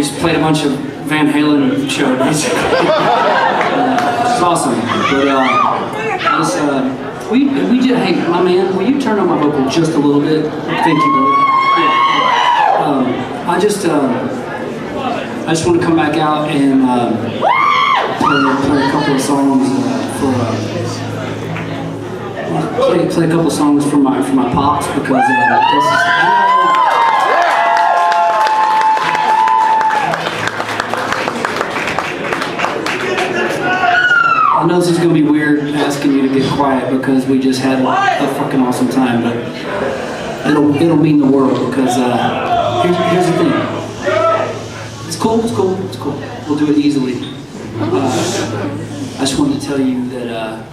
We just played a bunch of Van Halen show, basically. It's awesome. But we did. Hey, my man, will you turn on my vocal just a little bit? Thank you, brother. Yeah. I just want to come back out and play a couple of songs play a couple of songs for my pops, because this is. I know this is going to be weird asking you to get quiet because we just had a fucking awesome time, but it'll mean the world, because here's the thing. It's cool. We'll do it easily. I just wanted to tell you that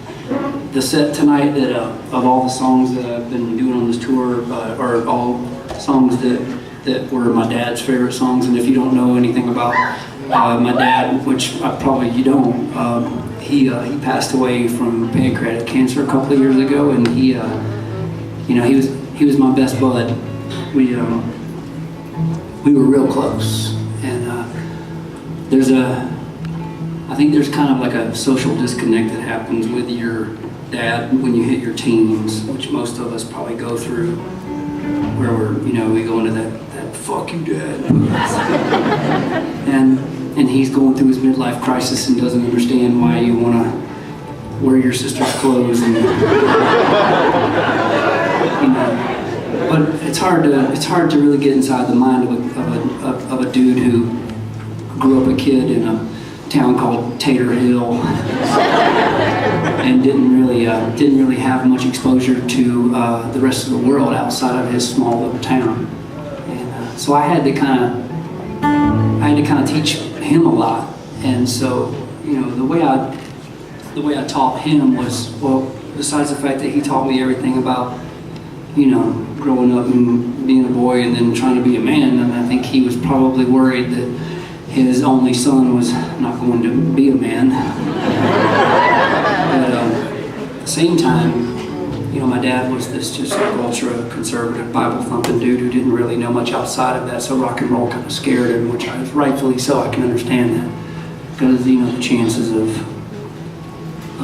the set tonight, that of all the songs that I've been doing on this tour, are all songs that were my dad's favorite songs. And if you don't know anything about my dad, which probably you don't, he passed away from pancreatic cancer a couple of years ago, and he was my best bud. We were real close, and I think there's kind of like a social disconnect that happens with your dad when you hit your teens, which most of us probably go through, where we go into that fuck you dad, and he's going through his midlife crisis and doesn't understand why you want to wear your sister's clothes, and but it's hard to really get inside the mind of a dude who grew up a kid in a town called Tater Hill and didn't really have much exposure to the rest of the world outside of his small little town, and so I had to kind of teach him a lot. And so the way I taught him was, well, besides the fact that he taught me everything about growing up and being a boy and then trying to be a man, and I think he was probably worried that his only son was not going to be a man. But at the same time, my dad was this just ultra-conservative, Bible-thumping dude who didn't really know much outside of that, so rock and roll kind of scared him, which rightfully so. I can understand that, because the chances of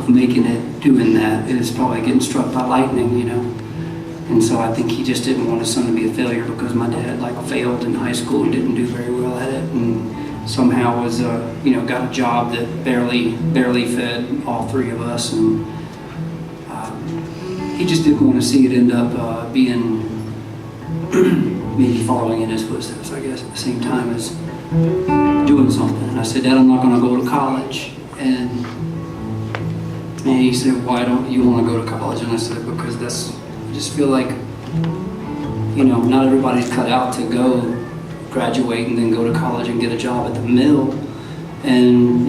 making it doing that is probably getting struck by lightning, And so I think he just didn't want his son to be a failure, because my dad failed in high school and didn't do very well at it, and somehow was got a job that barely fed all three of us, and he just didn't want to see it end up being maybe following in his footsteps, I guess, at the same time as doing something. And I said, Dad, I'm not going to go to college. And he said, why don't you want to go to college? And I said, because I just feel like, not everybody's cut out to go graduate and then go to college and get a job at the mill and,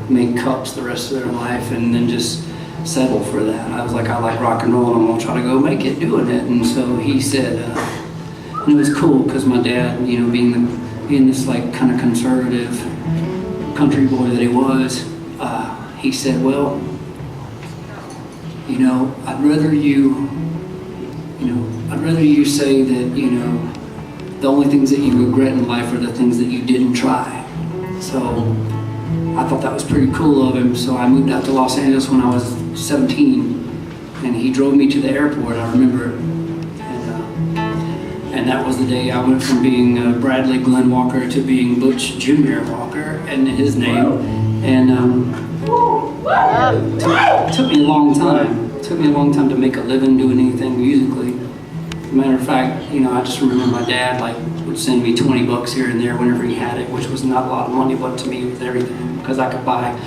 make cups the rest of their life and then just settle for that. I was like, I like rock and roll, and I'm gonna try to go make it doing it. And so he said, and it was cool because my dad, being this kind of conservative country boy that he was, he said, well, I'd rather you say that, the only things that you regret in life are the things that you didn't try. So I thought that was pretty cool of him. So I moved out to Los Angeles when I was 17, and he drove me to the airport. I remember it. And that was the day I went from being Bradley Glenn Walker to being Butch Jr. Walker, and his name. And it took me a long time. It took me a long time to make a living doing anything musically. As a matter of fact, I just remember my dad would send me $20 here and there whenever he had it, which was not a lot of money, but to me it was everything, because I could buy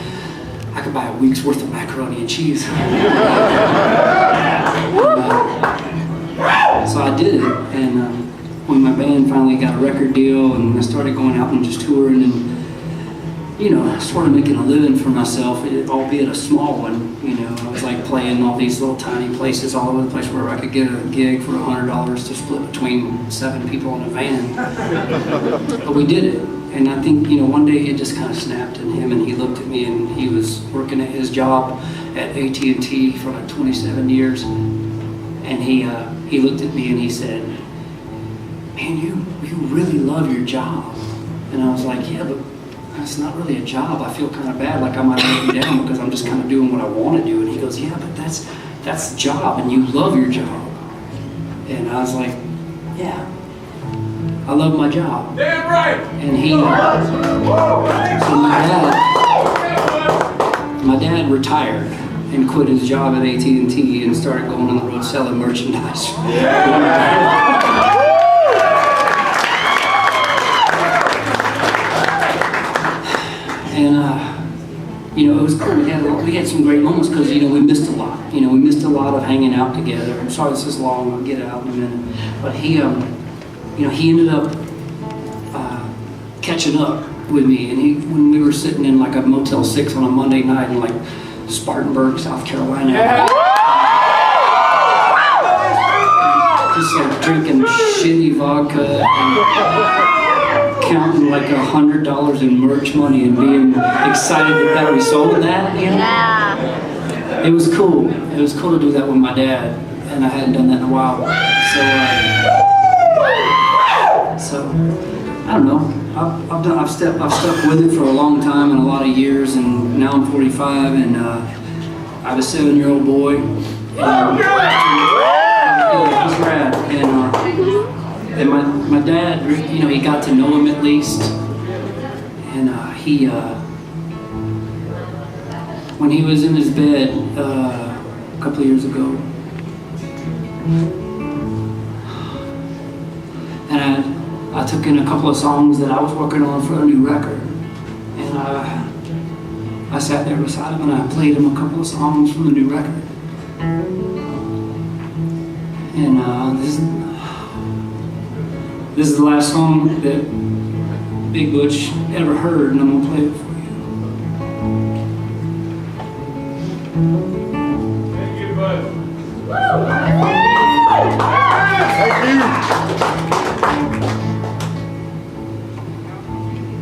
a week's worth of macaroni and cheese. So I did it, and when my band finally got a record deal and I started going out and just touring and sort of making a living for myself, albeit a small one. I was playing all these little tiny places all over the place where I could get a gig for $100 to split between 7 people in a van. But we did it, and I think one day it just kind of snapped in him, and he looked at me, and he was working at his job at AT&T for 27 years, and he looked at me and he said, "Man, you really love your job." And I was like, yeah, but it's not really a job. I feel kind of bad, like I might let you down because I'm just kind of doing what I want to do. And he goes, yeah, but that's the job, and you love your job. And I was like, yeah, I love my job. Damn right. And he, so my dad retired and quit his job at AT&T and started going on the road selling merchandise. And you know, it was cool. We had some great moments because, you know, we missed a lot. You know, we missed a lot of hanging out together. I'm sorry this is long. I'll get out in a minute. But he, you know, he ended up catching up with me. And when we were sitting in like a Motel 6 on a Monday night in like Spartanburg, South Carolina, just like drinking shitty vodka and counting like $100 in merch money and being excited that we sold that, you know? Yeah. It was cool. It was cool to do that with my dad, and I hadn't done that in a while. So I don't know. I've stuck with it for a long time and a lot of years, and now I'm 45, and I have a 7-year-old boy. And, he's rad. And my dad, you know, he got to know him at least, and he, when he was in his bed a couple of years ago, and I took in a couple of songs that I was working on for a new record, and I sat there beside him and I played him a couple of songs from the new record, and this is the last song that Big Butch ever heard, and I'm gonna play it for you. Thank you, bud. Thank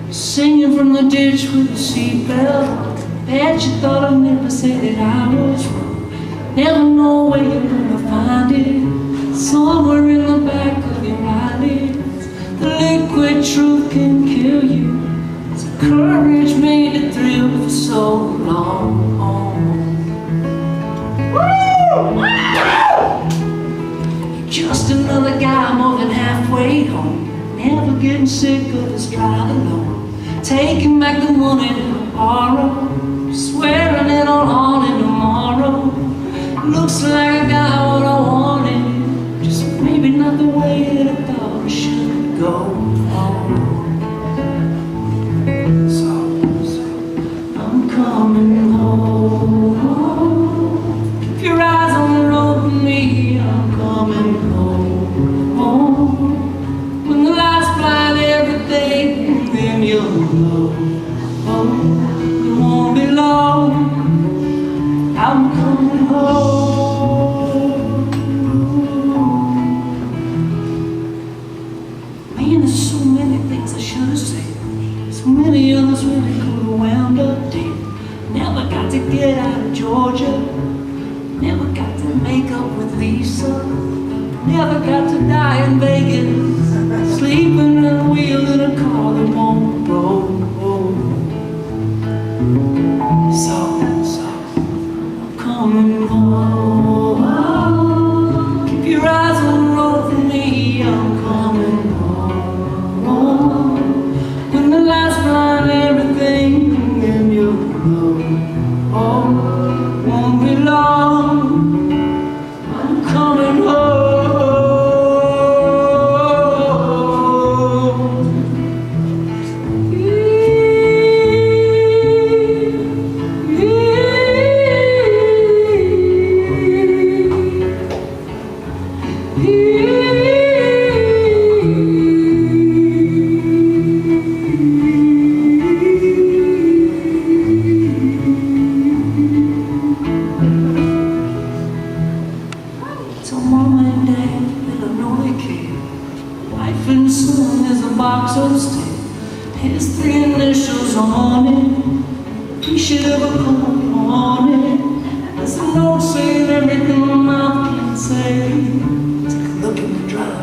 you. Singing from the ditch with a seatbelt. Bet you thought I'd never say that I was wrong. Never know where you're gonna find it. Somewhere in the back of your eyelids. The liquid truth can kill you. It's courage made to thrill for so long. You're just another guy more than halfway home. Never getting sick of this drive alone. Taking back the money to borrow. Swearing it all on in tomorrow. Looks like I got what I wanted. Just maybe not the way that I thought it should go. So I'm coming home. Keep your eyes on the road with me. I'm coming home. When the lights blind everything, then you'll know. It won't be long. I'm coming home. Man, there's so many things I should have said. So many others really could have wound up dead. Never got to get out of Georgia. Never got to make up with Lisa. Never got to die in Vegas. Sleeping at a wheel in a car that won't roll. So I'm coming home. Keep your eyes on the road for me. I'm coming home. When the lights blind everything, and you'll know. Oh, won't be long. I'm coming home. So mama and dad, they don't know they care. Wife and son, there's a box of steel. His 3 initials on it. He should have a come on it. There's a note saying everything my mouth can say. Take a look at the drive.